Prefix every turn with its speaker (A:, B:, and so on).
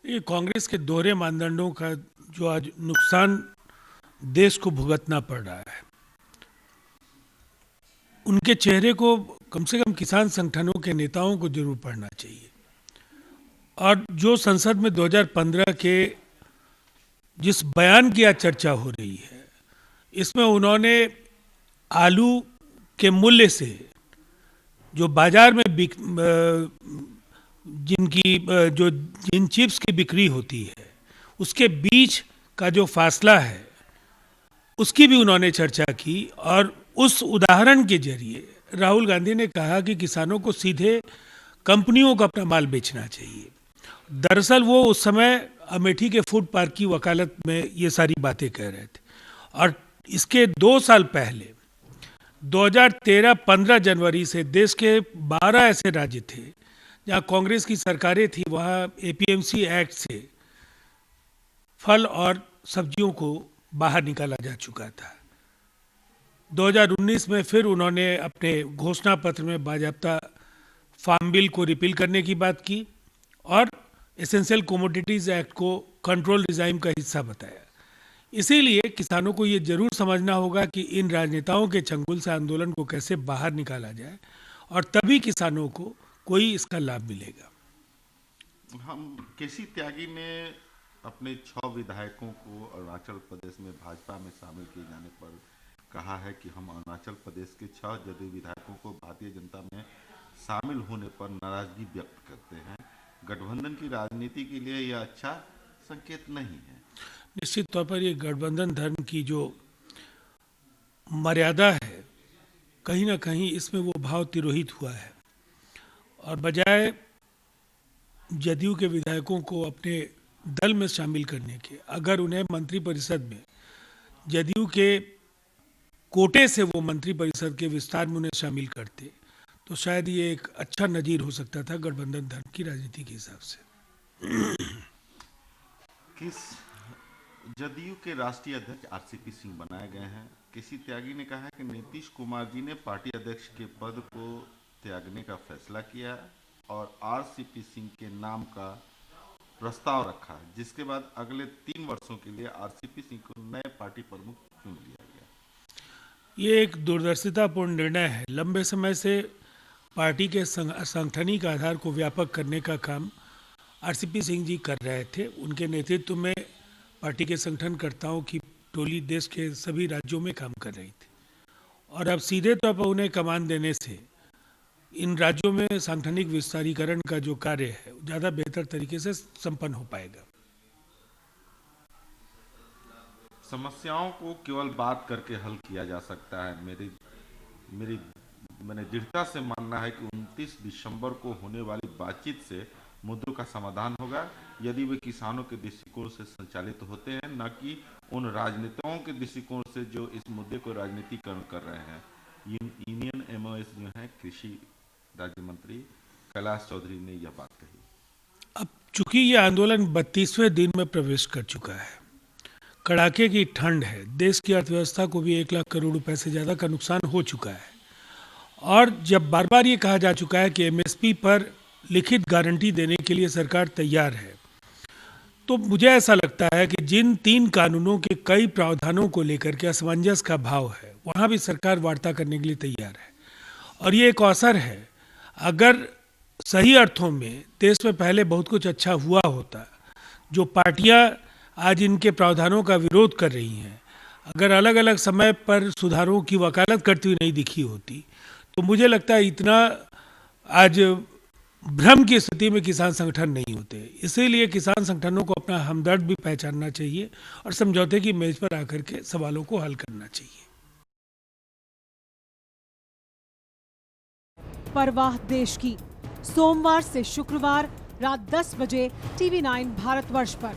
A: ये कांग्रेस के दोहरे मानदंडों का जो आज नुकसान देश को भुगतना पड़ रहा है, उनके चेहरे को कम से कम किसान संगठनों के नेताओं को जरूर पढ़ना चाहिए। और जो संसद में 2015 के जिस बयान की आज चर्चा हो रही है, इसमें उन्होंने आलू के मूल्य से जो बाजार में जिन चिप्स की बिक्री होती है उसके बीच का जो फासला है उसकी भी उन्होंने चर्चा की। और उस उदाहरण के जरिए राहुल गांधी ने कहा कि किसानों को सीधे कंपनियों को अपना माल बेचना चाहिए। दरअसल वो उस समय अमेठी के फूड पार्क की वकालत में ये सारी बातें कह रहे थे। और इसके 2 साल पहले 2013-15 जनवरी से देश के 12 ऐसे राज्य थे जहां कांग्रेस की सरकारें थी, वहां एपीएमसी एक्ट से फल और सब्जियों को बाहर निकाला जा चुका था। 2019 में फिर उन्होंने अपने घोषणा पत्र में बाजाबता फार्म बिल को रिपील करने की बात की और एसेंशियल कमोडिटीज एक्ट को कंट्रोल रिजाइम का हिस्सा बताया। इसीलिए किसानों को ये जरूर समझना होगा कि इन राजनेताओं के चंगुल से आंदोलन को कैसे बाहर निकाला जाए और तभी किसानों को कोई इसका लाभ मिलेगा।
B: हम केसी त्यागी ने अपने 6 विधायकों को अरुणाचल प्रदेश में भाजपा में शामिल किए जाने पर कहा है कि हम अरुणाचल प्रदेश के 6 जदयू विधायकों को भारतीय जनता में शामिल होने पर नाराजगी व्यक्त करते हैं। गठबंधन की राजनीति के लिए यह अच्छा संकेत नहीं है।
A: निश्चित तौर पर ये गठबंधन धर्म की जो मर्यादा है, कहीं ना कहीं इसमें वो भाव तिरोहित हुआ है। और बजाय जदयू के विधायकों को अपने दल में शामिल करने के, अगर उन्हें मंत्रिपरिषद में जदयू के कोटे से वो मंत्रिपरिषद के विस्तार में उन्हें शामिल करते तो शायद ये एक अच्छा नजीर हो सकता था गठबंधन धर्म की राजनीति के हिसाब से।
B: किस जदयू के राष्ट्रीय अध्यक्ष आरसीपी सिंह बनाए गए हैं। केसी त्यागी ने कहा है कि नीतीश कुमार जी ने पार्टी अध्यक्ष के पद को त्यागने का फैसला किया और आरसीपी सिंह के नाम का प्रस्ताव रखा है, जिसके बाद अगले 3 वर्षों के लिए आरसीपी सिंह को नए पार्टी प्रमुख चुन लिया गया।
A: ये एक दूरदर्शितापूर्ण निर्णय है। लंबे समय से पार्टी के सांगठनिक आधार को व्यापक करने का काम आरसीपी सिंह जी कर रहे थे। उनके नेतृत्व में पार्टी के संगठनकर्ताओं की टोली देश के सभी राज्यों में काम कर रही थी और अब सीधे तौर पर उन्हें कमान देने से इन राज्यों में सांगठनिक विस्तारीकरण का जो कार्य है ज़्यादा बेहतर तरीके से संपन्न हो पाएगा।
B: समस्याओं को केवल बात करके हल किया जा सकता है। मैंने दृढ़ता से मानना है कि 29 दिसंबर को होने वाली बातचीत से मुद्दों का समाधान होगा, यदि वे किसानों के दृष्टिकोण से संचालित होते हैं, न कि उन राजनेताओं के दृष्टिकोण से जो इस मुद्दे को राजनीतिकरण कर रहे हैं। यूनियन एमओएस जो है कृषि राज्य मंत्री कैलाश चौधरी ने यह बात कही।
A: अब चूंकि ये आंदोलन 32वें दिन में प्रवेश कर चुका है, कड़ाके की ठंड है, देश की अर्थव्यवस्था को भी 1 लाख करोड़ रुपए से ज़्यादा का नुकसान हो चुका है और जब बार बार ये कहा जा चुका है कि एमएसपी पर लिखित गारंटी देने के लिए सरकार तैयार है, तो मुझे ऐसा लगता है कि जिन 3 कानूनों के कई प्रावधानों को लेकर के असमंजस का भाव है, वहाँ भी सरकार वार्ता करने के लिए तैयार है। और ये एक अवसर है, अगर सही अर्थों में देश में पहले बहुत कुछ अच्छा हुआ होता, जो पार्टियां आज इनके प्रावधानों का विरोध कर रही हैं, अगर अलग अलग समय पर सुधारों की वकालत करती हुई नहीं दिखी होती, तो मुझे लगता है इतना आज भ्रम की स्थिति में किसान संगठन नहीं होते। इसीलिए किसान संगठनों को अपना हमदर्द भी पहचानना चाहिए और समझौते की मेज पर आकर के सवालों को हल करना चाहिए।
C: परवाह देश की, सोमवार से शुक्रवार रात 10 बजे TV9 भारतवर्ष पर।